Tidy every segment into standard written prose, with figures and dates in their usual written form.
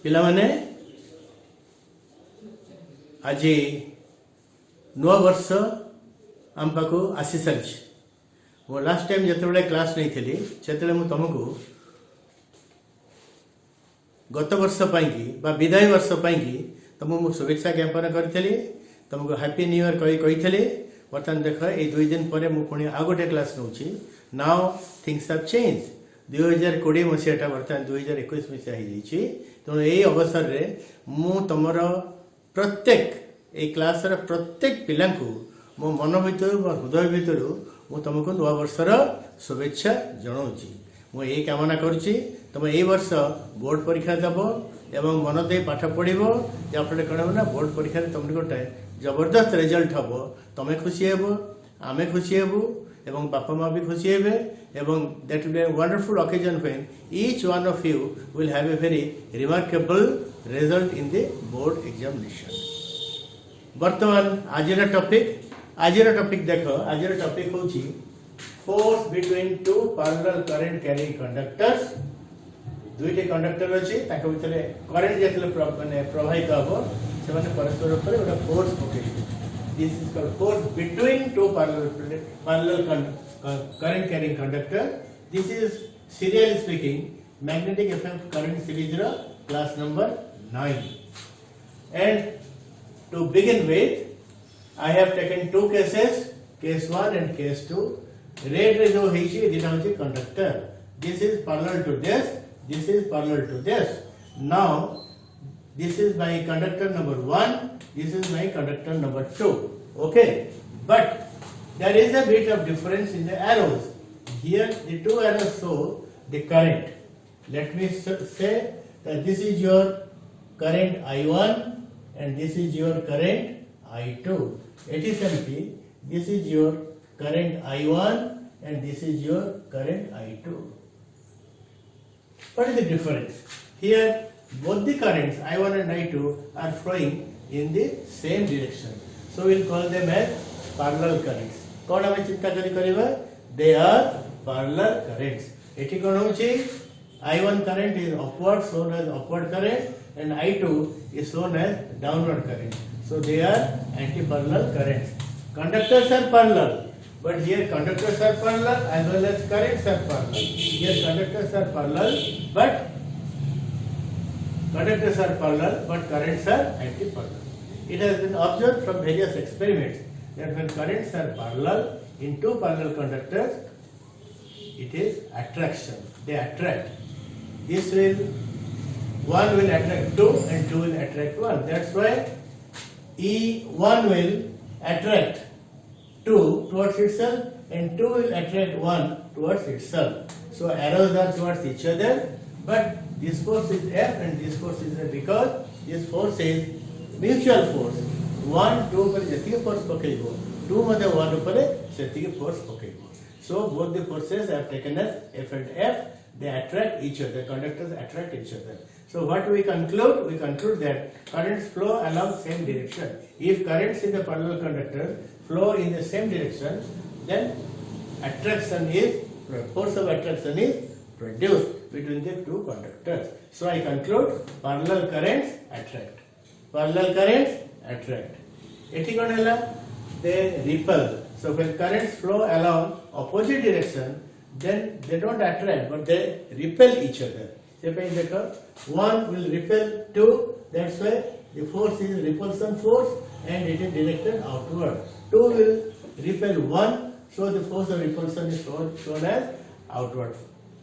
पिला माने आज नुआ वर्ष आम पाक आसी सारी मो लास्ट टाइम जिते क्लास नहीं थी से तुमको गत वर्ष बा विदाय वर्ष तुमको शुभेच्छा ज्ञापन करी तुमको हैप्पी न्यू ईयर कही बर्तमान देख ये 2 दिन पर मुझे आउ गोटे class now now things have change 2020 मसीहा बर्तमान 2021 मसीहा हो तेणु यही अवसर में मु तुमर प्रत्येक ये क्लास प्रत्येक पिला मो मन भर मो हृदय भर मु तुमको नुआ वर्षर शुभेच्छा जनाऊँगी मु यही कामना करुच्ची तुम ये वर्ष बोर्ड परीक्षा देव एवं मन दे पाठ पढ़ जहाँफल कौन हो ना बोर्ड परीक्षा तुम गोटे जबरदस्त रिजल्ट हम तुम खुशी हेब आमे खुशी हेबू एवं बापा माँ भी खुशी हेबे एवं that will be a wonderful occasion when each one of you will have a very remarkable result in the board examination. वर्तमान आज टॉपिक देख आज टॉपिक हूँ force between two parallel current carrying conductors. दुईटी कंडक्टर अच्छी भितर current जो प्रवाहित हम से परस्पर ऊपर गोटे फोर्स पकड़ this is called force between two parallel current carrying conductor. This is serially speaking magnetic effect current series रो class number 9 and to begin with I have taken two cases case 1 and case 2। Red ray जो है दिटा होची conductor this is parallel to this is parallel to this. Now this is my conductor number 1, this is my conductor number 2. Okay, but there is a bit of difference in the arrows. Here the two arrows show the current. Let me say that this is your current I1 and this is your current I2. It is empty. This is your current I1 and this is your current I2. What is the difference? Here both the currents I1 and I2 are flowing in the same direction. So we will call them as parallel currents. कौन हमें चिंता करिबा? They are parallel currents. एठी कौन होची? I1 current is upward shown as upward current and I2 is shown as downward current. So they are anti-parallel currents. Conductors are parallel. But here conductors are parallel as well as currents are parallel. Here conductors are parallel but currents are anti-parallel. It has been observed from various experiments that when currents are parallel in two parallel conductors, it is attraction. They attract. This will one will attract two and two will attract one. That's why E1 will attract 2 towards itself and 2 will attract 1 towards itself. So arrows are towards each other, but this force is F and this force is F because this force is mutual force. 1 2 पर जतिक force पकेइबो 2 मध्ये 1 ऊपर सेतिक force पकेइबो. So both the forces are taken as F and F. They attract each other. Conductors attract each other. So what we conclude? We conclude that currents flow along same direction. If currents in the parallel conductor flow in the same direction, then force of attraction is produced between the two conductors. So I conclude parallel currents attract. Parallel currents attract. एठी कोन हला? They repel. So when currents flow along opposite direction, then they don't attract but they repel each other. So देखो one will repel two. That's why the force is repulsion force and it is directed outward. 2 will repel 1, so the force of repulsion is shown as outward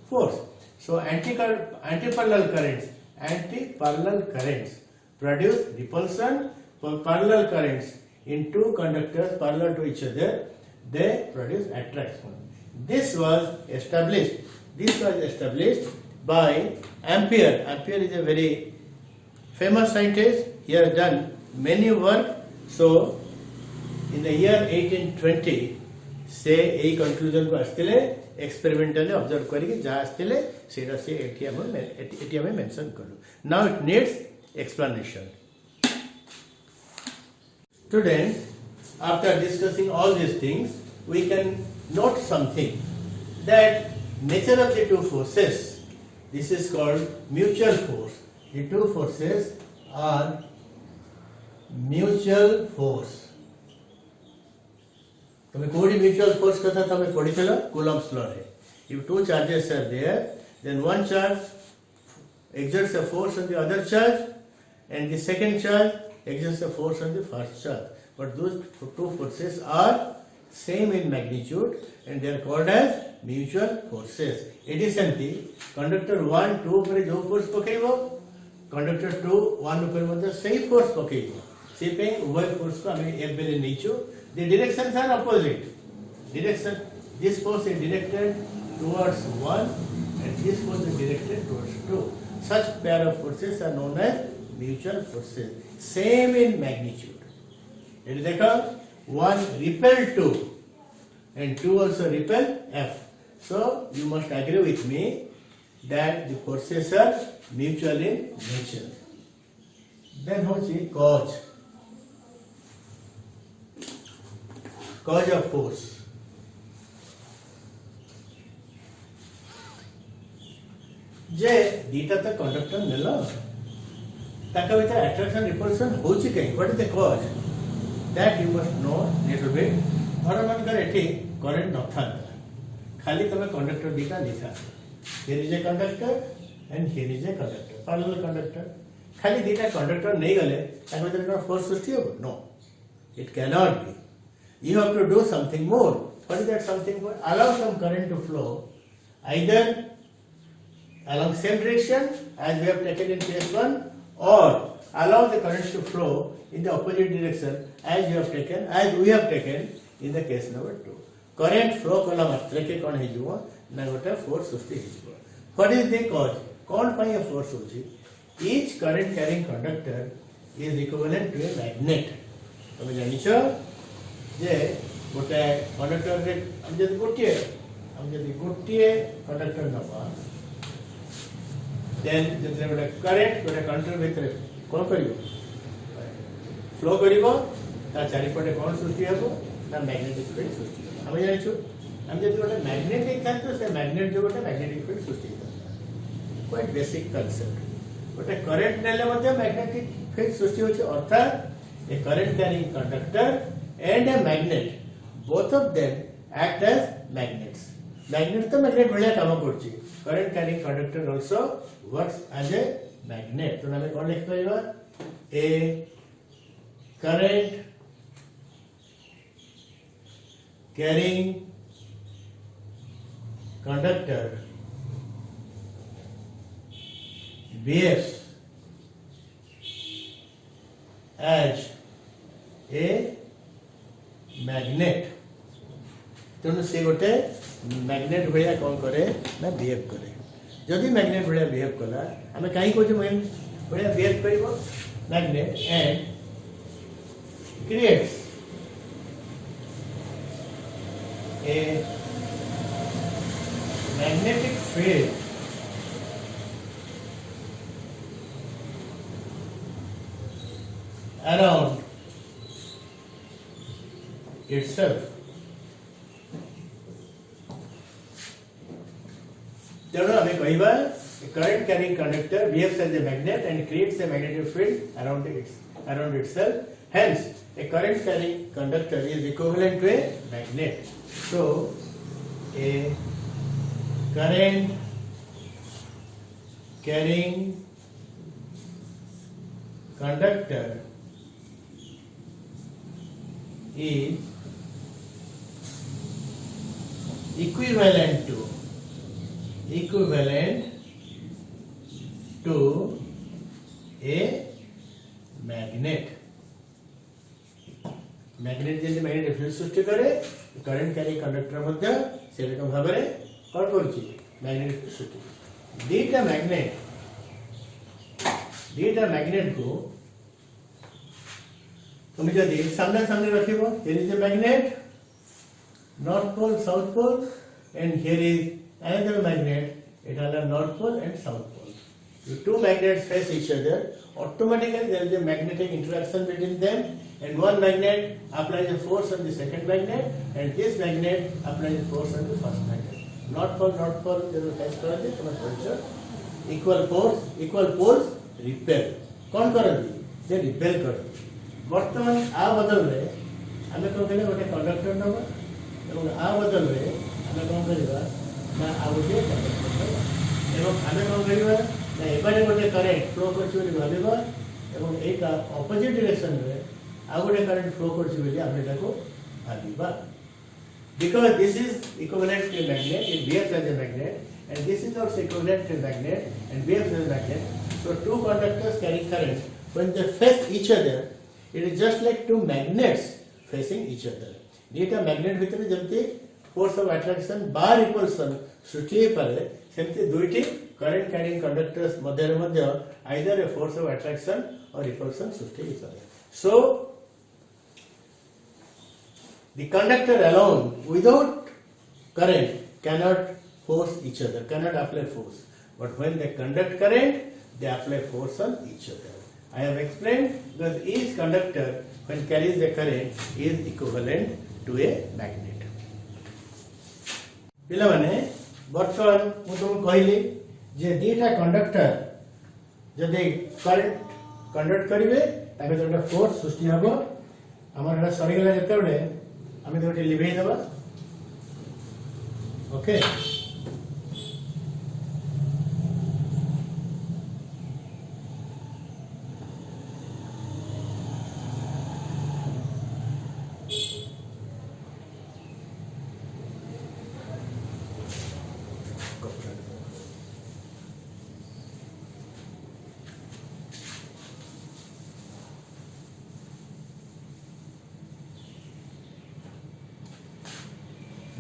force. So anti-parallel currents produce repulsion. For parallel currents in two conductors parallel to each other, they produce attraction. This was established by Ampere. Ampere is a very famous scientist. He has done many work. So in the year 1820 से यही conclusion को आस्तिले experimentally observe करिके जा आस्तिले सेटा से eighty हमें mention करू. Now it needs explanation. Students, after discussing all these things, we can note something, that nature of the two forces, this is called mutual force. The two forces are mutual force. तुम्हें कोई mutual force कथा तुम्हें पढ़ी चला Coulomb's law है. If two charges are there, then one charge exerts a force on the other charge, and the second charge exerts a force on the first charge. But those two forces are same in magnitude, and they are called as mutual forces. Additionally, conductor 1 2 पर जो force पकेइबो, conductor 2 1 ऊपर मतलब same force पकेइबो. से पे उभय force को हमें एक बेले नीचो. The directions are opposite. Direction, this force is directed towards 1, and this force is directed towards 2. Such pair of forces are known as mutual forces. Same in magnitude. It is like one repel 2, and 2 also repel F. So you must agree with me that the forces are mutual in nature. Then what's the cause? Cause of force. जे दीटा तो conductor नेला ताका भीतर attraction repulsion होची कहीं what is the cause that you must know little bit घर मानकर एठी current न था खाली तमे कंडक्टर दीटा लिखा here is a conductor and here is a conductor parallel conductor खाली दीटा कंडक्टर नहीं गले ताका भीतर कोन फोर्स सृष्टि हो no it can not be you have to do something more. What is that something more? Allow some current to flow either along same direction as we have taken in case 1, or allow the current to flow in the opposite direction as we have taken in the case number 2. Current flow kala matre ke kon he jibo na gota force sृष्टि he jibo. What is the cause? Kon pai a force hochi? Each current carrying conductor is equivalent to a magnet. Tome janicho जे गोटे conductor रे हम जदी गोटिए conductor नबा then जतरे गोटे current गोटे conductor भीतर कोन करिवो flow करिवो ता चारि पटे कोन सृष्टि हेबो ना मैग्नेटिक फील्ड सृष्टि हेबो हम जानिछु हम जदी गोटे मैग्नेटिक था तो से मैग्नेट जो गोटे मैग्नेटिक फील्ड सृष्टि हेबो क्वाइट बेसिक कांसेप्ट गोटे करंट नेले मध्ये मैग्नेटिक फील्ड सृष्टि होछि अर्थात a current carrying conductor and a magnet, both of them act as magnets. Magnet तो magnet भलिया काम करछि. Current carrying conductor also works as a magnet. तो हमें कौन लिख पाइबा? A current carrying conductor behaves as a magnet तेणु से गोटे मैग्नेट भाया कौन करे ना बिहेव करे जदि मैग्नेट भाया बिहेव कला आम कहीं कौन भाया बिहेव कर magnet and creates a magnetic field around itself. तेणु हमें कहबा current carrying conductor behaves as a magnet and creates a magnetic field around itself. Hence, a current carrying conductor is equivalent to a magnet. So, a current carrying conductor is equivalent to a magnet. Magnet जैसे magnetic field सृष्टि करे current carry conductor मध्य से रकम भाव में कौन करुछि magnetic field सृष्टि दीटा magnet को तुम जदि सामने सामने रखिबो here is a magnet north pole south pole and here is another magnet it has a north pole and south pole. The two magnets face each other, automatically there is a magnetic interaction between them, and one magnet applies a force on the second magnet and this magnet applies a force on the first magnet. North pole जब face करते तो मतलब equal poles repel कौन करती जे repel करती वर्तमान आ बदल में आम कौन करें गोटे कंडक्टर नवा और आ बदल में आम कौन करवा ना आ गोटे कंडक्टर नवा एवं आम कौन करवा ना एबारे गोटे करेन्ट फ्लो कर भाविबा एवं एटा ऑपोजिट डायरेक्शन रे आ गोटे करेन्ट फ्लो कर भाविबा because this is equivalent to a magnet, it behaves as a magnet, and this is also equivalent to a magnet and behaves as a magnet. So two conductors carry current. When they face each other, it is just like two magnets facing each other. Dita magnet भितर जमती force of attraction bar repulsion सृष्टि हो पारे सेमती दुईटी current carrying conductors Madhya either a force of attraction or repulsion सृष्टि हो पारे. So the conductor alone without current cannot force each other, cannot apply force. But when they conduct current, they apply force on each other. I have explained because each conductor when carries the current is equivalent to a magnet. पिलामाने बर्तमान मु तुम कहली जे दीटा conductor जदि current conduct करिवे ताके जोटा force सृष्टि हबो हमर एटा सरी गेला जते बेले आमे तो लिभेई देबा ओके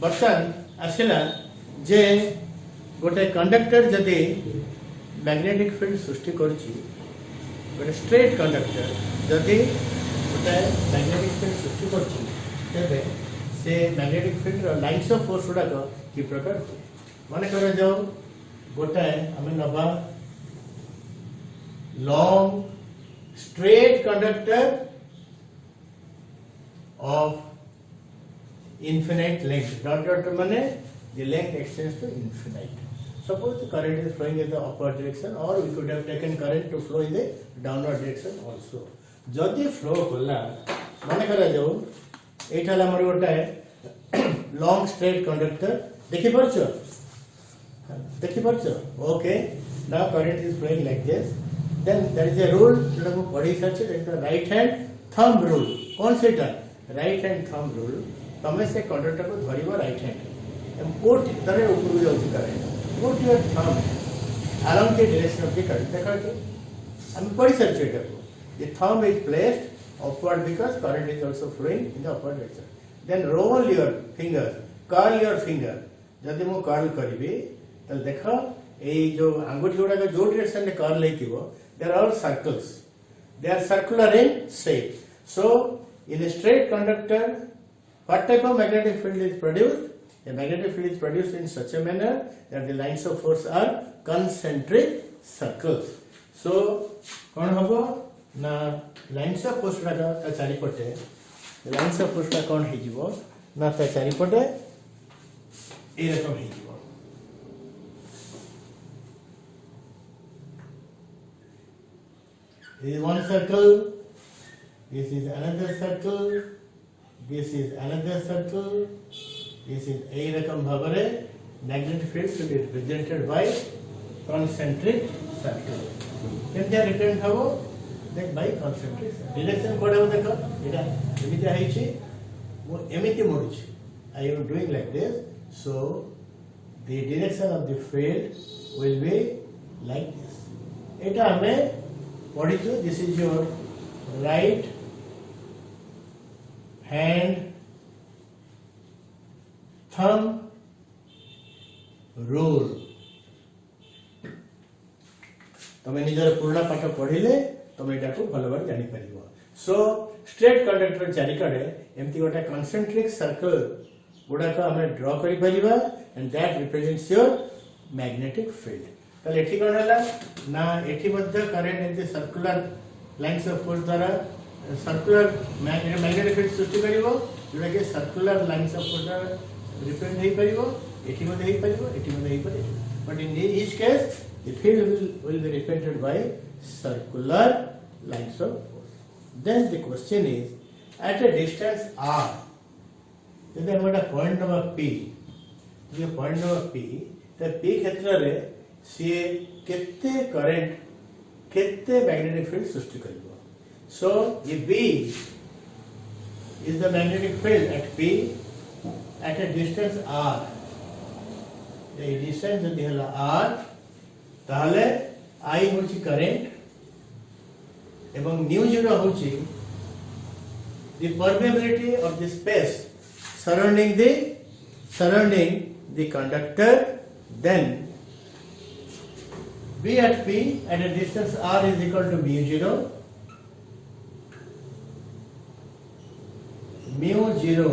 बर्तन आसला जे गोटे कंडक्टर जदि मैग्नेटिक फील्ड सृष्टि करुच्ची गोटे स्ट्रेट कंडक्टर जदि गोटे मैग्नेटिक फील्ड सृष्टि करुच्ची तेबे से magnetic field lines of force गुड़ाक कि प्रकार हुए मन कर जाओ गोटे आम नवा long straight conductor of infinite length. Dot mane the length extends to infinite. Suppose the current is flowing in the upward direction, or we could have taken current to flow in the downward direction also. जदि flow कला माने करा जाओ एटा ला हमर गोटा long straight conductor देखि परछो okay now current is flowing like this then there is a rule जोटा को पढ़ी such that the right hand thumb rule कौन सेटा राइट हैंड थंब रूल तमें से कंडक्टर को धरिबो राइट हैंड पुट तरे ऊपर जाउची current put your thumb along the direction of the current देखा हम पढ़ी सच एटा को the thumb is placed upward because current is also flowing in the upward direction then roll your fingers curl your finger जदि मो curl करिबी त देखो ए जो अंगूठी गुडा का जो डायरेक्शन में curl लेतिबो they are all circles they are circular in shape so in a straight conductor what type of magnetic field is produced? The magnetic field is produced in such a manner that the lines of force are concentric circles. So, कौन होगा? ना lines of force का चारी पटे, lines of force का कौन ही जीवो? ना ता चारी पटे, ये रकम ही जीवो. This is one circle. This is another circle. This is another circle. This is a rakam bhavare. Magnetic field should be represented by concentric circle. Can they represent how? That by concentric circle. Direction कोड़ा वो देखो. इधर एमिति आई ची. वो एमिति मोड़ी ची. I am doing like this. So the direction of the field will be like this. इटा हमें पढ़ी चु. This is your right hand thumb rule तमे निजर पुराना पाठ पढ़िले तमे एटा को भलो भाबे जानि परिबो सो स्ट्रेट कंडक्टर चारि कड़े एमती गोटा कंसेंट्रिक सर्कल गुडा को हमें ड्रॉ करि परिबा and that represents your magnetic field तले एठी कोन हला ना एठी मध्य करंट एमती सर्कुलर लाइंस ऑफ फोर्स द्वारा सर्कुलर मैग्नेटिक फील्ड सृष्टि करिवो जोटा के circular lines of force represent हेई परिवो एठी मध्ये हेई परिवो एठी मध्ये हेई परिवो but in each case the field will be represented by circular lines of force. Then the question is, at a distance r, यदि हम गोटे पॉइंट नंबर P, ये पॉइंट नंबर P, तो P क्षेत्र रे सी केते करंट केते मैग्नेटिक फील्ड सृष्टि करिवो. So if B is the magnetic field at P at a distance r, the distance जदि हला r, ताहले I होची करंट एवं न्यू जीरो होची the permeability of the space surrounding the conductor. Then B at P at a distance r is equal to mu 0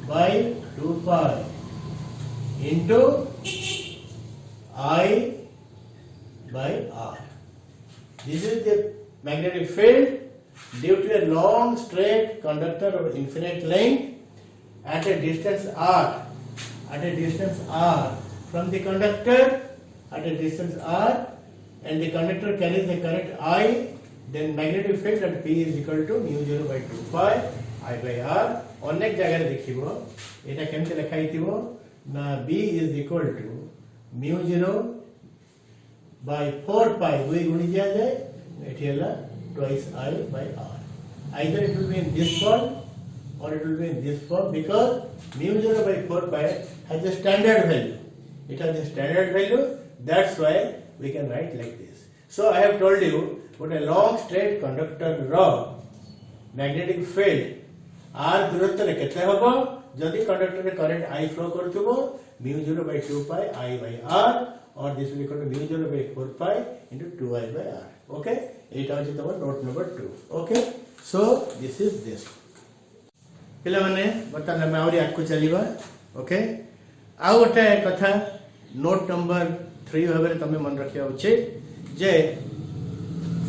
by 2 pi into I by r. This is the magnetic field due to a long straight conductor of infinite length at a distance r. At a distance r from the conductor, at a distance r, and the conductor carries the current I, then magnetic field at P is equal to mu 0 by 2 pi I by r. अनेक जगह देखिबो एटा केमते लिखा हितिबो ना B is equal to mu 0 by 4 pi दुई गुणी दिया जाए एठी हला twice I by r. Either it will be in this form or it will be in this form, because mu 0 by 4 pi has a standard value. It has a standard value, that's why we can write like this. So I have told you what a long straight conductor rod magnetic field r दूरत्व रे केते होबो जदि conductor रे current I flow करथुबो mu 0 by 2 pi I by r, or this will be equal to mu 0 by 4 pi into 2I by r. Okay, it is our note number 2. Okay, so this is this. पिला माने बता मैं और आगु चलीबा. Okay, आ गोटे कथा note number 3 भाबरे तमे मन रखिया उचे जे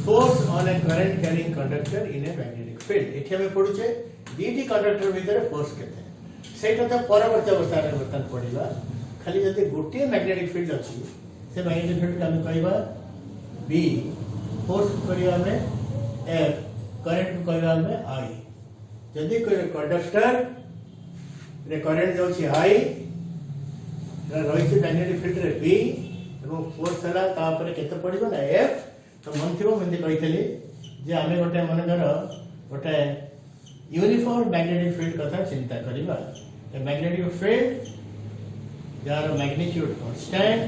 force on a current carrying conductor in a magnetic field. एठी हमें पढुचे डीटी कंडक्टर भीतर फोर्स केते सेटा तो परवर्ती अवस्था रे बर्तन पढिबा. खाली जति गोटे मैग्नेटिक फील्ड अछि से मैग्नेटिक फील्ड हम कहबा B, फोर्स करिया में F, करंट करिया में I. जदि कोई कंडक्टर रे करंट जाउछि I रहिछि मैग्नेटिक फील्ड रे B एवं फोर्स हला ता पर केते पडिबो ना F. तो मन थिबो मन्ते कहितली जे आमे गोटे मन कर गोटे यूनिफॉर्म मैग्नेटिक फील्ड कथा चिंता करिबा. ए मैग्नेटिक फील्ड जार मैग्नीट्यूड कांस्टेंट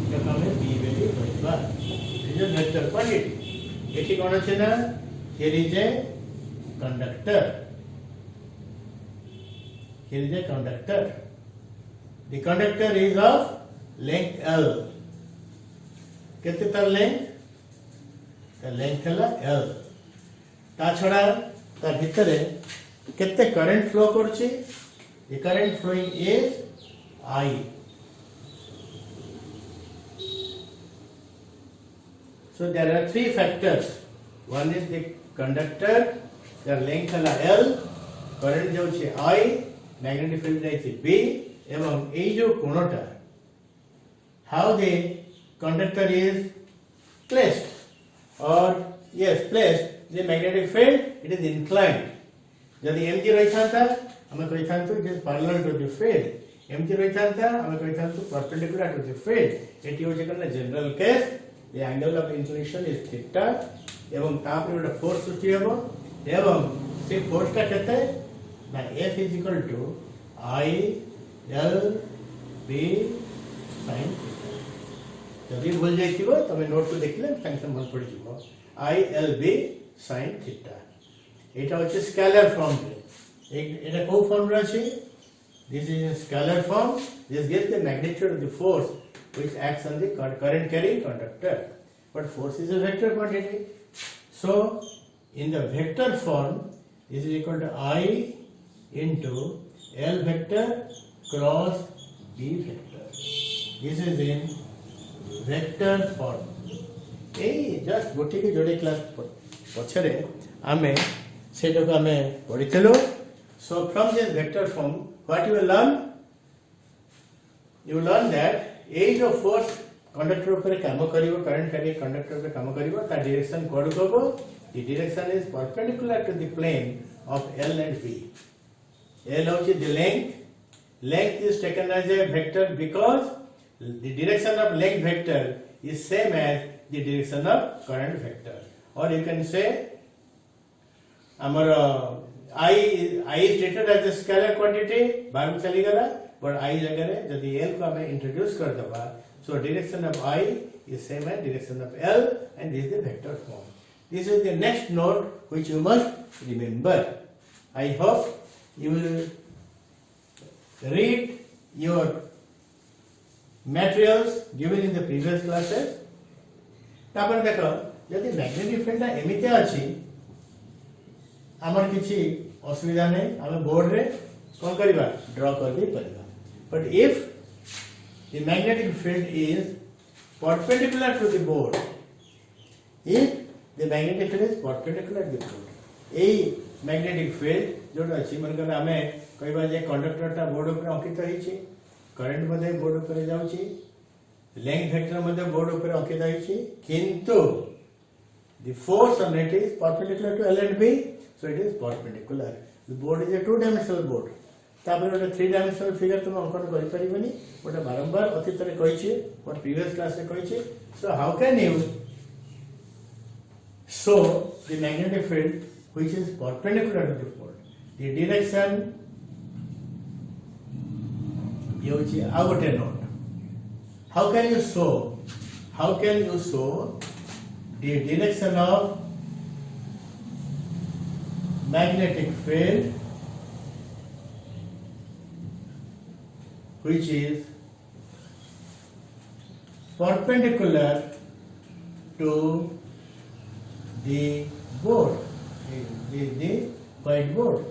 जो हमें B वैल्यू कहिबा. Is a vector quantity. एठी कोन छै ना here is a conductor. Here is a conductor. The conductor is of length L. केते तार लेंथ? ता लेंथ हला L. ता छडा ता भितरे केते करंट फ्लो करछि? The current flowing is I. So there are three factors. One is the conductor, their length hela L, current जाउछि I, magnetic field जाइछि B, एवं ए जो कोणटा how the conductor is placed, or yes placed, the magnetic field it is inclined. यदि एमती रही था हमें कही था it is parallel to the field. एमती रही था हमें कही था perpendicular to the field. एटी हो जकन general case. The angle of inclination is theta एवं ताप रे गोटे फोर्स सृष्टि हेबो एवं से फोर्स का केते ना F is equal to I L B sin theta. जदि भूल जाइथिबो तमे नोट को देखले संग मन पड़ी जिवो I L B sin theta. एटा होचे स्केलर फॉर्म रे. एटा को फॉर्म रे अछि? This is in scalar form. This gives the magnitude of the force which acts on the current carrying conductor. But force is a vector quantity. So in the vector form, this is equal to I into L vector cross B vector. This is in vector form. Hey, just गोटी के जोड़े class पछरे आमे सेटा को आमे पढितलो. So from this vector form, what you will learn? You learn that age of force conductor ऊपर काम करिवो current कार्य कंडक्टर ऊपर काम करिवो ता डायरेक्शन कोड को the direction is perpendicular to the plane of L and P. L is the length is taken as a vector because the direction of length vector is same as the direction of current vector. Or you can say our I is treated as a scalar quantity बाहर चली गला but I जगह रे यदि L को हमें introduce कर दबा so direction of I is same as direction of L and this is the vector form. This is the next note which you must remember. I hope you will read your materials given in the previous classes. तापर देखो यदि magnetic field एमितिया अछि हमर किछि असुविधा नै हम board रे कोन करबा ड्रा कर दे परबा but if the magnetic field is perpendicular to the board if the magnetic field is perpendicular to the board ei magnetic field जोटा अछि मन कर हमें कहबा जे कंडक्टर ता बोर्ड ऊपर अंकित होइछि करंट मध्ये बोर्ड ऊपर जाउछि लेंथ वेक्टर मध्ये बोर्ड ऊपर अंकित होइछि किंतु the force on it is perpendicular to L and B so it is perpendicular. The board is a two dimensional board. तापर ओटा थ्री डायमेंशनल फिगर तुम अंकन करि परिबनी ओटा बारंबार अतीत रे कहिछि और प्रीवियस क्लास रे कहिछि so how can you show the magnetic field which is perpendicular to the board the direction योछि आउटे note how can you show the direction of magnetic field which is perpendicular to the board, the whiteboard.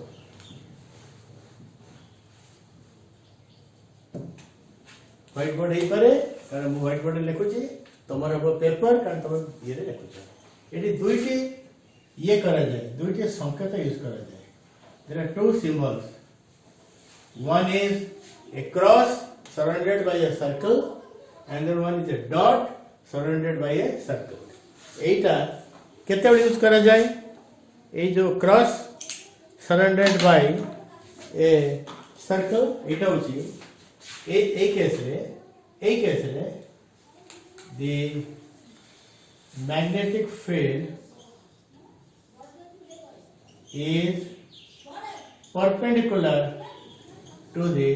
Whiteboard ही परे कारण मु whiteboard लिखुची तमर अब paper कारण तम ये रे लिखुची एटी दुईटी ये करा जाए दुईटी संकेत यूज करा जाए there are two symbols one is a cross surrounded by a circle and then one is a dot surrounded by a circle एटा केते बेले यूज करा जाए ए जो cross surrounded by a circle एटा होची ए केस रे the magnetic field is perpendicular to the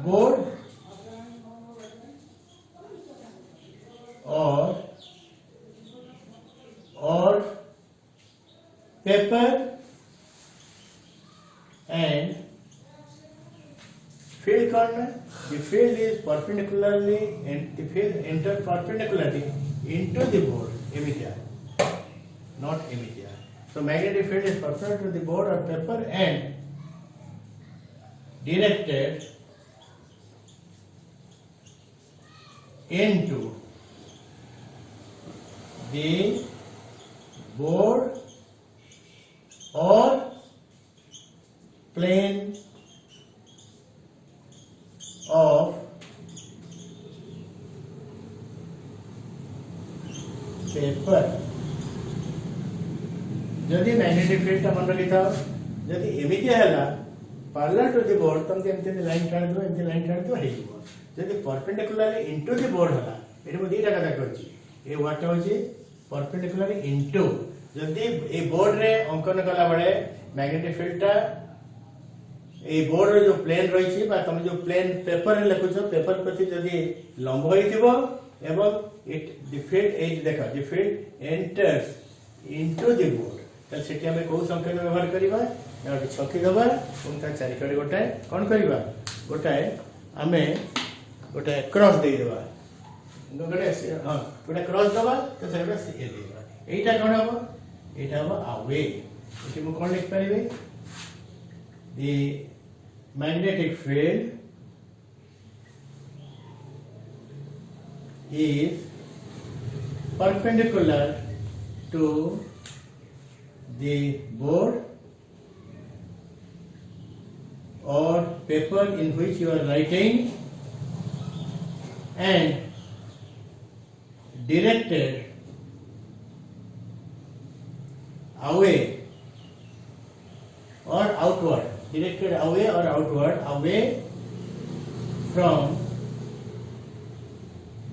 board or paper and field corner the field is perpendicularly and the field enter perpendicularly into the board emitter not emitter so magnetic field is perpendicular to the board or paper and directed into the board or plane of paper जदि magnetic field मन रखी था जदि एमिति हैला parallel to the board तम एमते line टाण दो एमते line टाण दो हेइबो जदि परपेंडिकुलरली इनटू द बोर्ड हला एटी मो दीटा कथा कहछि ए वाट होछि परपेंडिकुलरली इनटू जदि ए बोर्ड रे अंकन कला बळे मैग्नेटिक फील्ड ता ए बोर्ड रे जो प्लेन रही छी बा तुम जो प्लेन पेपर रे लिखु छ पेपर प्रति जदि लंब होइथिबो एवं इट द फील्ड एज देखा the field enters into the board त सेठी हमें को संकेत व्यवहार करबा या छकी दबा उन ता चारि कड़े गोटाए कोन करबा गोटाए हमें गोटाए क्रॉस दे देबा गोटे हां गोटे क्रॉस दबा त सेबा ए देबा एटा कोन हबो एटा हबो अवे एटी मु कोन लिख परिबे the magnetic field is perpendicular to the board or paper in which you are writing and directed away or outward, directed away or outward, away from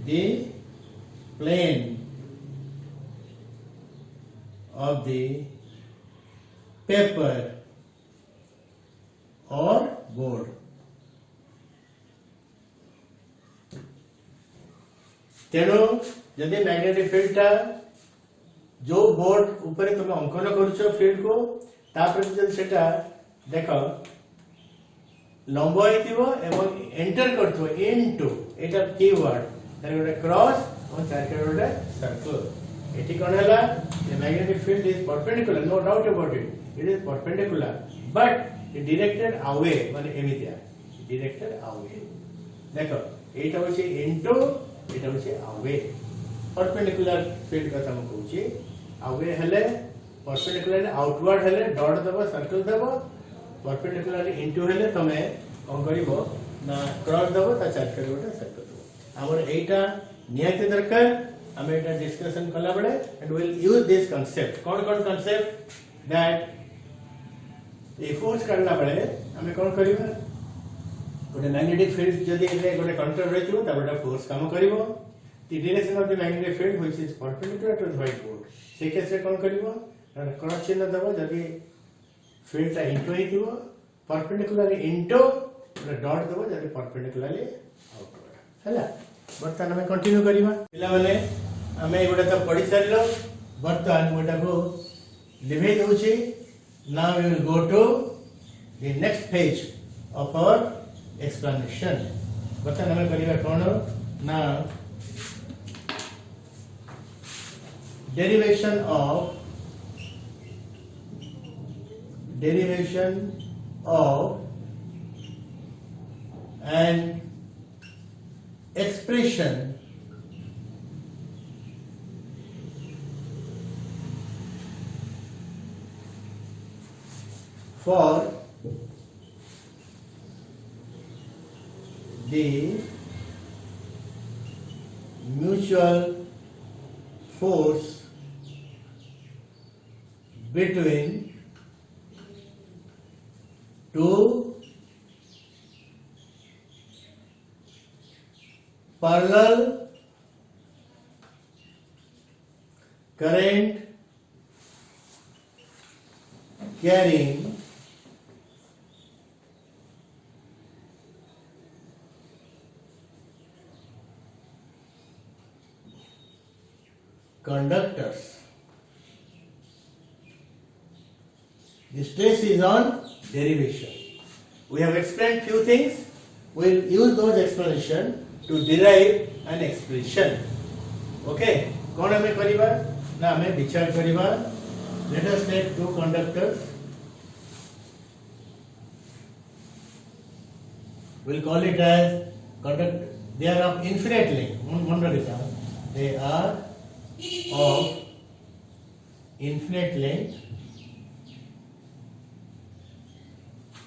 the plane of the paper or board. तेणु जदि magnetic field टा जो board ऊपर तुम अंकन करुछ field को तापर जदि सेटा देख लंब होइतिबो एवं एंटर करथो इनटू एटा कीवर्ड तार गोटे क्रॉस और चार गोटे सर्कल एटी कोन हला the magnetic field is perpendicular no doubt about it is perpendicular but it directed away माने एमितिया डायरेक्टेड अवे देखो एटा होची इनटू एटा होची अवे परपेंडिकुलर फील्ड कथा हम कहूची अवे हेले परपेंडिकुलर आउटवर्ड हेले डॉट देबो सर्कल देबो परपेंडिकुलर इनटू हेले तमे कोन करिवो ना क्रॉस देबो ता चार गोटे सर्कल देबो हमर एटा नियति दरकार हम एटा डिस्कशन कला बडे and will use this concept cone concept that a force करला बडे हम कोन करिवो गोटे मैग्नेटिक फील्ड जदि एले गोटे कंडक्टर रहितो ता गोटे फोर्स काम करिवो the direction of the magnetic field which is perpendicular to the white board से केस रे कोन करिवो क्रॉस चिन्ह देबो जदि फील्ड ता इनटू हितिवो परपेंडिकुलर इनटू डॉट देबो जदि परपेंडिकुलरली आउटवर्ड हैला बर्तन हमें कंटिन्यू करिवा पिला माने हमें गोटे तो पढि सारलो बर्तन गोटा को लिभे दोछि now we will go to the next page of our explanation बर्तन हमें करिवा कोन ना derivation of an expression for the mutual force between two parallel current carrying conductors. The stress is on derivation. We have explained few things. We will use those explanation to derive an expression. Okay? कौन हमें करिबा ना हमें विचार करिबा. Let us take two conductors. We'll call it as conductor. They are of infinite length. They are of infinite length.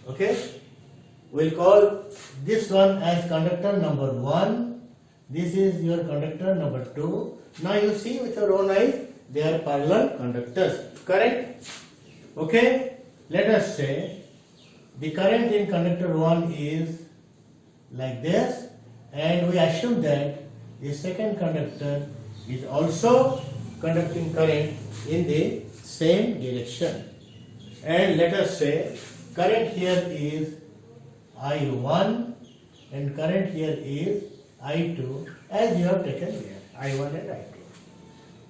Okay, we'll call this one as conductor number 1. This is your conductor number 2. Now you see with your own eyes, they are parallel conductors. Correct? Okay, let us say the current in conductor 1 is like this, and we assume that the second conductor is also conducting current in the same direction. And let us say current here is I1 and current here is I2 as you have taken here, I1 and I2.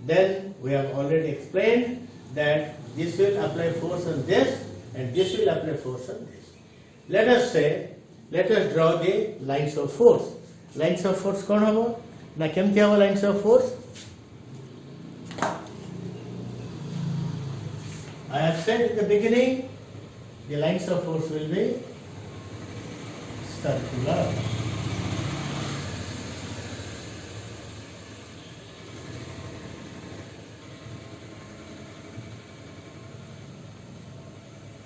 Then we have already explained that this will apply force on this and this will apply force on this. Let us draw the lines of force. Lines of force कौन होगा? ना केमती होगा lines of force? I have said at the beginning, the lines of force will be circular.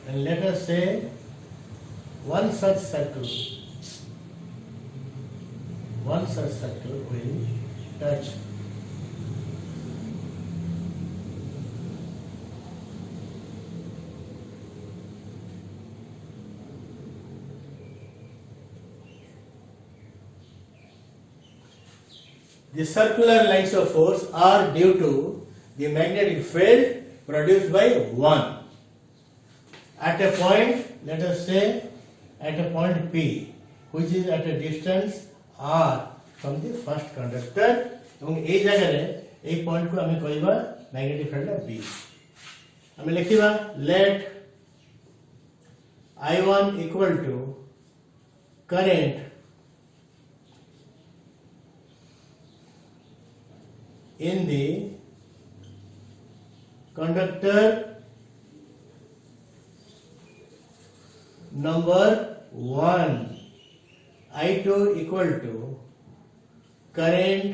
And let us say one such circle will touch the circular lines of force are due to the magnetic field produced by one at a point, let us say at a point P, which is at a distance r from the first conductor, এবং এই জায়গায় এই point কো আমি কইবা magnetic field B। আমি লিখিবা let I1 equal to current in the conductor number 1, I2 equal to current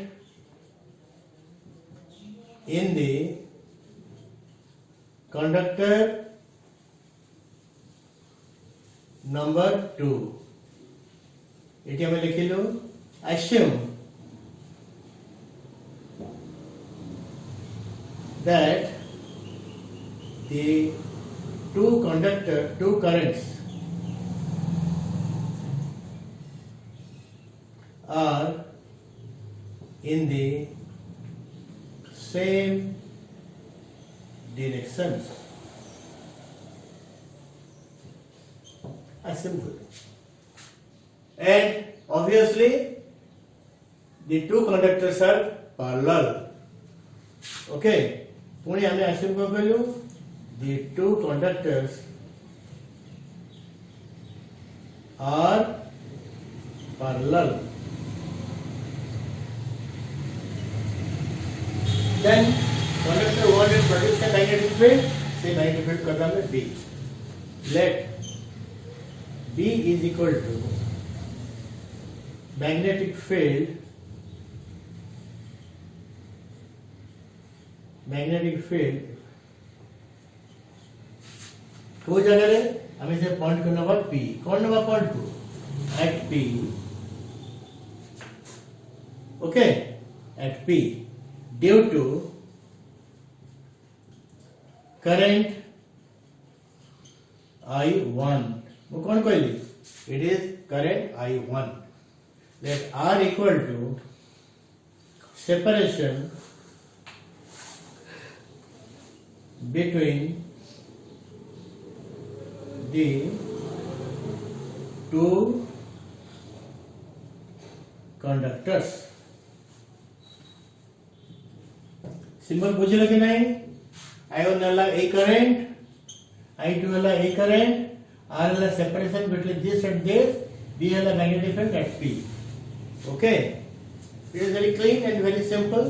in the conductor number 2। এটি আমি লিখিলো assume that the two currents are in the same directions. Simple. And obviously the two conductors are parallel. Okay. पुणी आम्ही assume करू the two conductors are parallel. Then conductor 1 will produce a magnetic field, say magnetic field का नाम है B। Let B is equal to magnetic field को जगह रे हमें से पॉइंट को नंबर P, कौन नंबर पॉइंट को at P, okay, at P due to current I1। वो कौन कहली? It is current I1। Let R equal to separation between the two conductors। Symbol बुझलो कि नहीं? I1 वाला A current, I2 वाला A current, R वाला separation between this and this, B वाला magnetic field at P। Okay, it is very clean and very simple।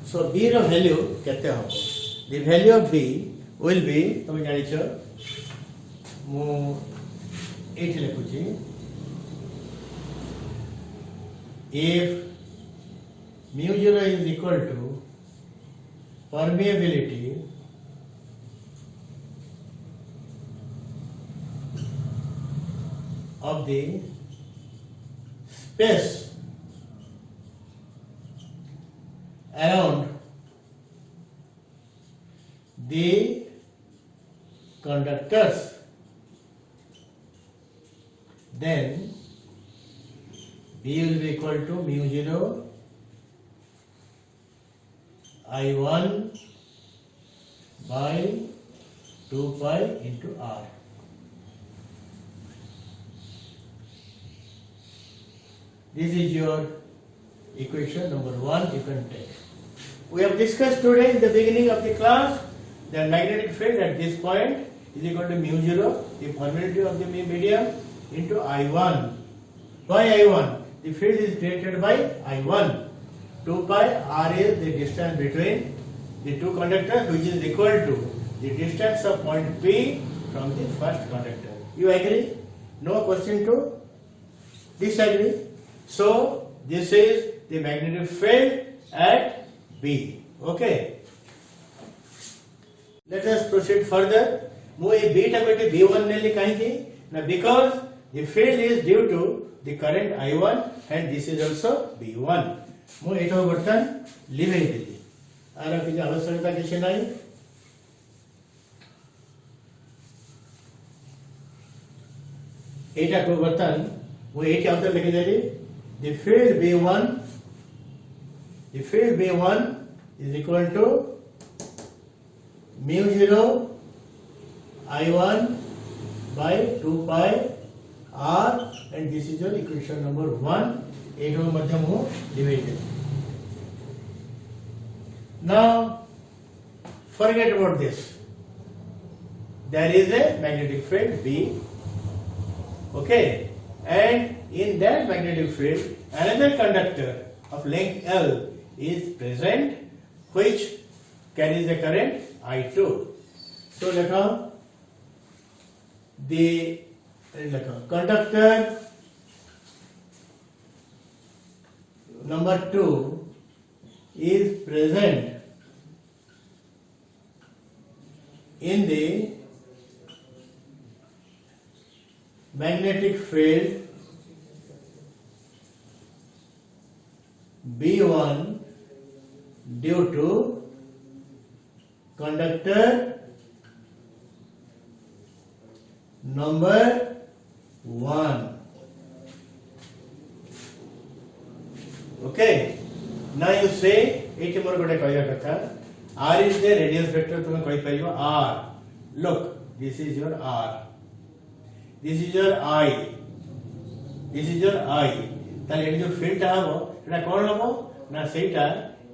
So B ର value केते हो? The value of B will be, तुम जानी छो, मु 8 लिखुची, if mu 0 is equal to permeability of the space around the conductors, then B will be equal to mu 0 I1 by 2 pi into R। This is your equation number 1 you can take। We have discussed today in the beginning of the class that magnetic field at this point is equal to mu 0, the permeability of the medium, into I1. Why I1? The field is created by I1. 2 pi R is the distance between the two conductors, which is equal to the distance of point P from the first conductor। You agree? No question to disagree? So this is the magnetic field at B। Okay, let us proceed further। ମୁଁ ए B टा को B1 ନେଲି କାହିଁକି ନା because The field is due to the current I1 and this is also V1. मु एठो बर्तन live Delhi are कि आवश्यकता किछ नाही एटा को बर्तन मु एठी आउतर लिखि देली the field V1 is equal to mu 0 I1 by 2 pi R and this is your equation number 1. एठो मध्य मु divide. Now forget about this. There is a magnetic field B. Okay, and in that magnetic field another conductor of length L is present which carries a current I2. So the conductor number 2 is present in the magnetic field B1 due to conductor number 1. Okay, now you say एठी मोर गोटे कहया कथा R is the radius vector तुम कहि परिबो R. Look, this is your R, this is your I, this is your I. ताले एठी जो field हबो एटा कोन हबो ना सेटा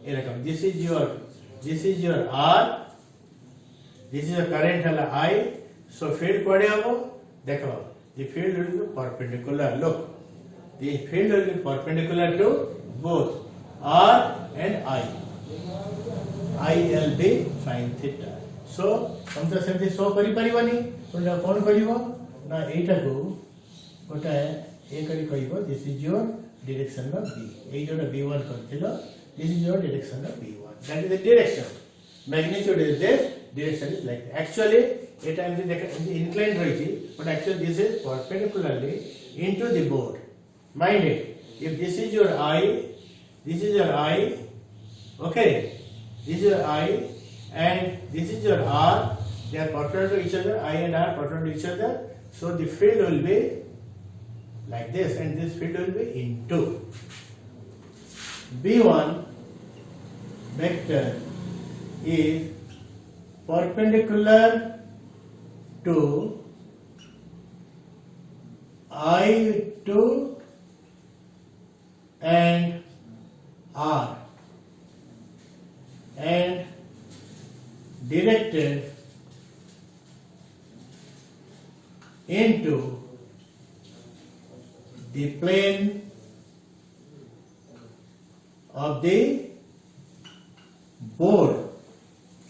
ए रकम. This is your R, this is your current हला I. So field कोडे हबो देखो the field will be perpendicular. Look, the field will be perpendicular to both R and I. I will be sin theta. So हम तो सेमती show करि परिबनी तो कोन करिवो ना एटा को गोटा ए करि कहिबो this is your direction of B. ए जोटा B1 करथिलो this is your direction of B1. That is the direction. Magnitude is this, direction is like that. Actually एटा एमती देख इंक्लाइन रहिछि but actually this is perpendicularly into the board. Mind it, if this is your I, this is your I, okay, this is your I and this is your R, they are perpendicular to each other, I and R perpendicular to each other, so the field will be like this and this field will be into B1 vector is perpendicular to I2 and R and directed into the plane of the board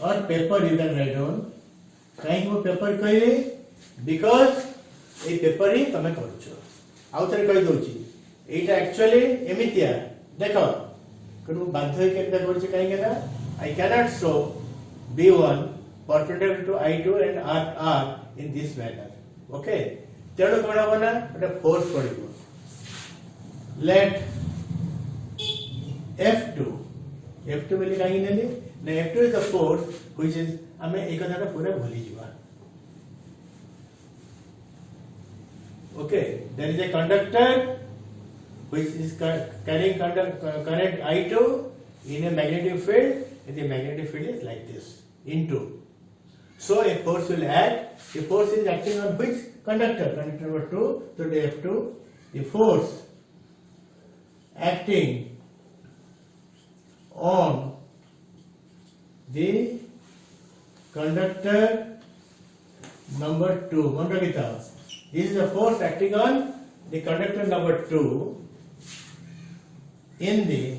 or paper. You can write down कहीं वो paper कहले because A paper ही तमे करछो आउ थरे कहि दोची एटा actually एमितिया देखो कनु बाध्य केनता करछ काहे केना I cannot show B1 perpendicular to I2 and R in this manner. Okay, तेणु कोन होना एटा फोर्स पड़िबो. Let F2 बोली काहे नेली ना F2 is the force which is हमें एक कथाटा पूरा भूली जीवा. Okay, there is a conductor which is carrying current I2 in a magnetic field, and the magnetic field is like this into. So a force will act. The force is acting on which conductor? Conductor number 2. So the F2, the force acting on the conductor number 2. This is the force acting on the conductor number 2 in the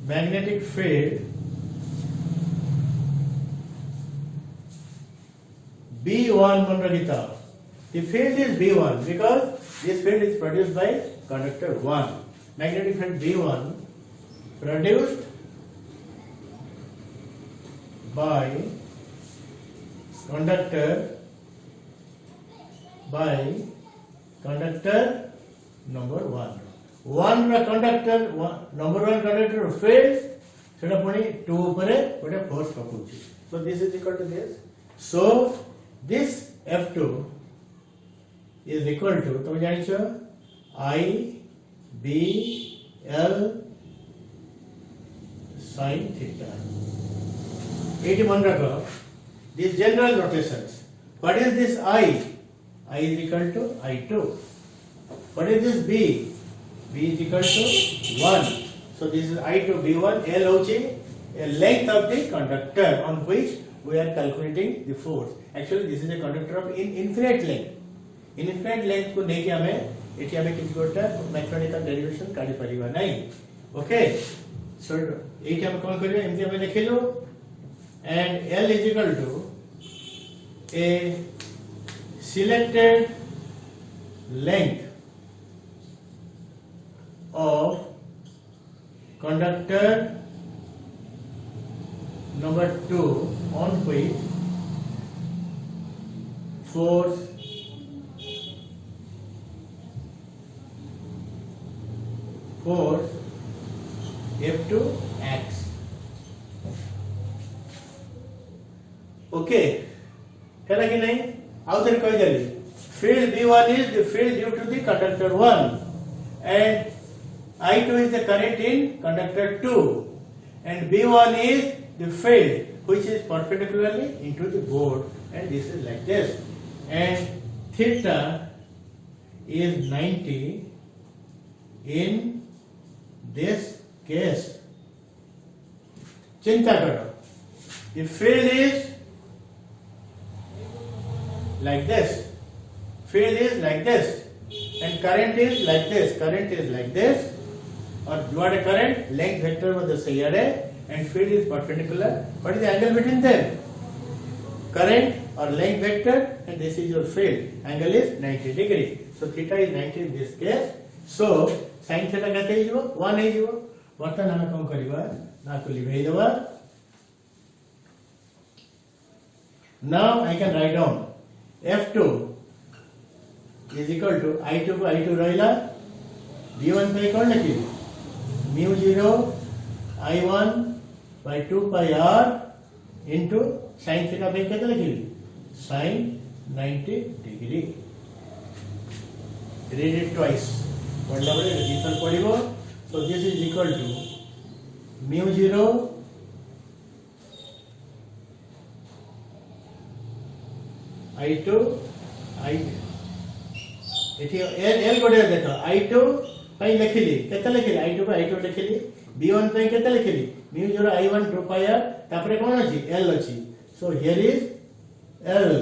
magnetic field B1. The field is B1 because this field is produced by conductor 1. Magnetic field B1 produced by conductor by conductor number 1. 1 रा conductor number 1 conductor failed, सेटा पुणी 2 ऊपर गोटे force पकाउछि. So this is equal to this. So this F2 is equal to, तुम जानिछो, I B L sin theta. It मन रखो these general notations. What is this I? I is equal to I2. What is this B? B is equal to 1. So this is I2 B1. L hochi a length of the conductor on which we are calculating the force. Actually this is a conductor of infinite length. Infinite length को नहीं कि हमें इटी हमें किसी Kota mathematical derivation काढ़ी परिवा नहीं. Okay. So इटी हमें कौन करिए इमती हमें लिख लो. And L is equal to a selected length of conductor number 2 on which force F2 acts. Okay, है कि नहीं? आउ थे कही देली. Field B1 is the field due to the conductor 1 and I2 is the current in conductor 2 and B1 is the field which is perpendicularly into the board and this is like this and theta is 90 in this case. चिंता करो. The field is like this. Field is like this and current is like this. Current is like this. और जुआड़े current length vector मध्ये सही आड़े and field is perpendicular. What is the angle between them? Current or length vector and this is your field. Angle is 90 degree. So theta is 90 in this case. So sin theta कहते ही जो 1 है जो वर्तन हमें कौन करीबा ना को लिखे दबा. Now I can write down F2 is equal to I2 को I2 रहिला B1 पे कौन लिखी mu 0 I1 by 2 pi r into sin theta पे कितना लिखी sin 90 degree. Read it twice. पढ़ला बड़े इतर पढ़िबो. So this is equal to mu 0 I2 I एठी L गोटे देखो I2 पई लिखिली केते लिखिली I2 पे I2 लिखिली B1 पे केते लिखिली mu 0 I1 2 pi r तापरे कोन अछि L अछि. So here is L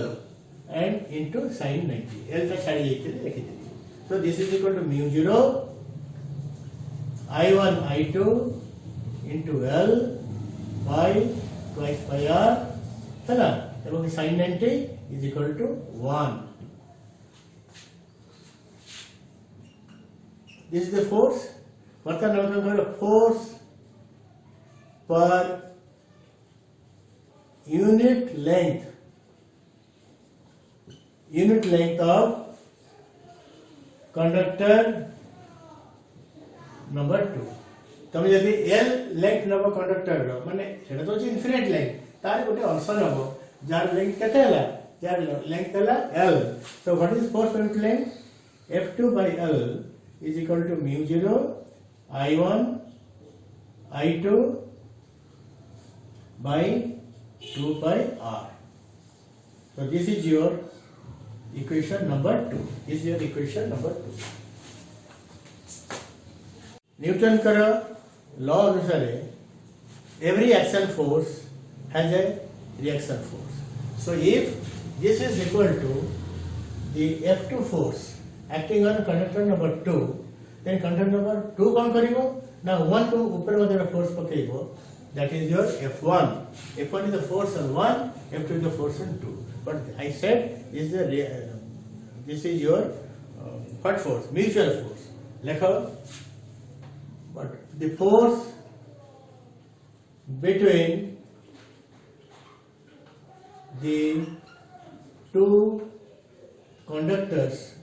and into sin 90. L ता छाडी लिखिली लिखिली. So this is equal to mu 0 I1 I2 into L by twice pi r हैना एवं sin 90 is equal to 1. This is the force. वर्तमान number force per unit length of conductor number 2. तमे यदि L length number conductor रो माने सेटा तो infinite length तार गोटे ऑप्शन हबो जार length केते हला जार length हला L. So what is force per unit length? F2 by L is equal to mu 0 I1 I2 by 2 pi r. So this is your equation number 2. This is your equation number 2. Newton का law अनुसार every action force has a reaction force. So if this is equal to the F2 force acting on conductor number 2, then conductor number 2 कौन करिवो ना 1 to ऊपर वाला force पकेइवो, that is your F1. F1 is the force on 1, F2 is the force on 2. But I said this is your what force? Mutual force. लिखो. But the force between the two conductors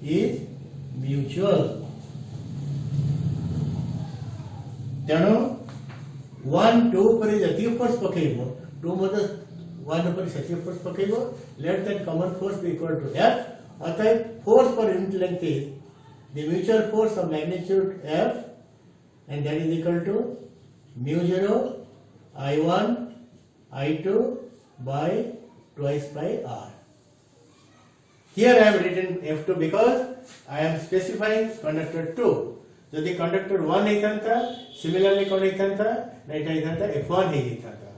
is mutual. तेणु 1 2 पर जति force पकेइबो 2 मते 1 पर सति force पकेइबो let that common force be equal to F अतः force पर unit length is the mutual force of magnitude F and that is equal to mu 0 I1 I2 by twice by R. Here I have written F2 because I am specifying conductor 2. यदि conductor 1 होता similarly कौन होता right होता F1 होता.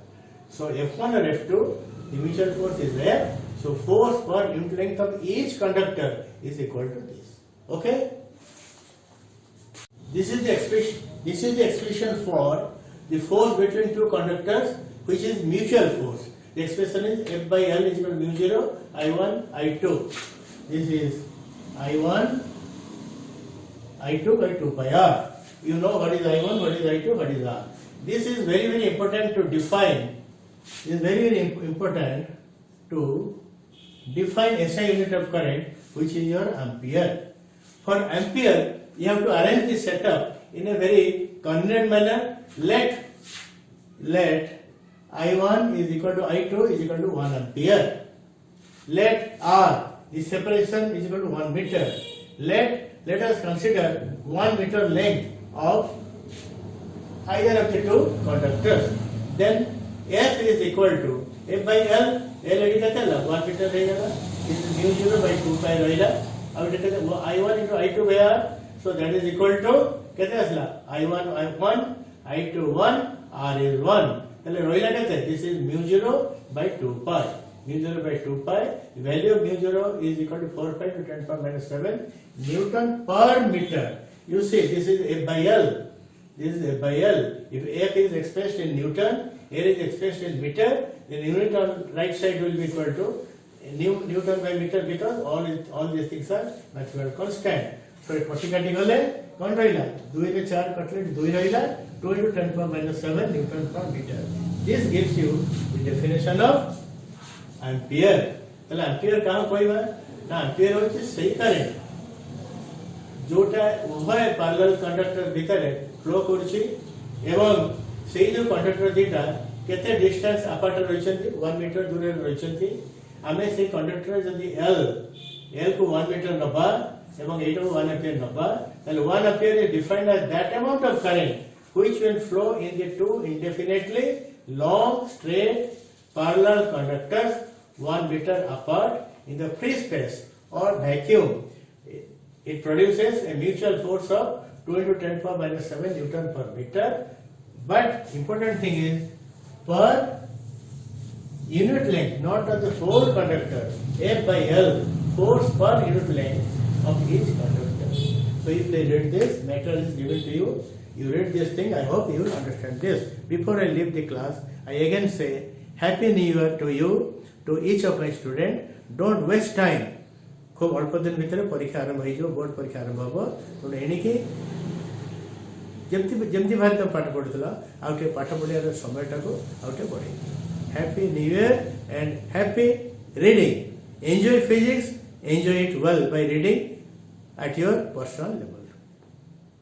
So F1 और F2 the mutual force is there. So force per unit length of each conductor is equal to this. Okay. This is the expression for the force between two conductors, which is mutual force. The expression is F by L is equal to mu 0 I1 I2. This is I1 I2 by 2 pi R. You know what is I1, what is I2, what is R. This is very very important to define. It is very important to define SI unit of current, which is your ampere. For ampere, you have to arrange the setup in a very convenient manner. Let I1 is equal to I2 is equal to 1 ampere. Let R, the separation is equal to 1 meter. Let us consider 1 meter length of either of the two conductors. Then F is equal to F by L. L ready करते हैं 1 meter रहेगा. This is mu 0 by 2 pi रहेगा. अब देखते हैं I1 into I2 by R. So that is equal to कितने असला I1 1 I2 1 R is 1. चले रोइला कहते हैं this is mu 0 by 2 pi. Mu 0 by 2 pi. The value of mu 0 is equal to 4 pi to 10 power minus 7 Newton per meter. You see this is F by L. This is F by L. If F is expressed in Newton, L is expressed in meter, then unit on right side will be equal to Newton by meter because all these things are natural constant. So कटी काटी गले कौन रहिला 2 रे 4 कटले 2 रहिला 2 into 10 power minus 7 Newton per meter. This gives you the definition of ampere. तले ampere कहाँ कहबा ना ampere होची सही करंट जोटा उभय पैरेलल कंडक्टर भितर फ्लो करछि एवं सेही जो कंडक्टर दिटा केते डिस्टेंस अपार्ट रहिसंती 1 मीटर दूर रहिसंती आमे से कंडक्टर जदी L को 1 मीटर नबा एवं एटा को 1 एम्पियर नबा then 1 ampere is defined as that amount of current which will flow in the two indefinitely long straight parallel conductors 1 meter apart in the free space or vacuum. It produces a mutual force of 2 into 10 power minus 7 Newton per meter. But important thing is per unit length, not of the whole conductor. F by L, force per unit length of each conductor. So if they read this, matter is given to you. You read this thing. I hope you will understand this. Before I leave the class, I again say Happy New Year to you, to each of my students. Don't waste time. खूब अल्प दिन भितर परीक्षा आरंभ हो board परीक्षा आरंभ हम तेणु एणिकी जमती भाई तुम पाठ पढ़ुला आउटे पाठ पढ़ियार समयटा को आउटे बढ़े. Happy new year and happy reading. Enjoy physics, enjoy it well by reading at your personal level.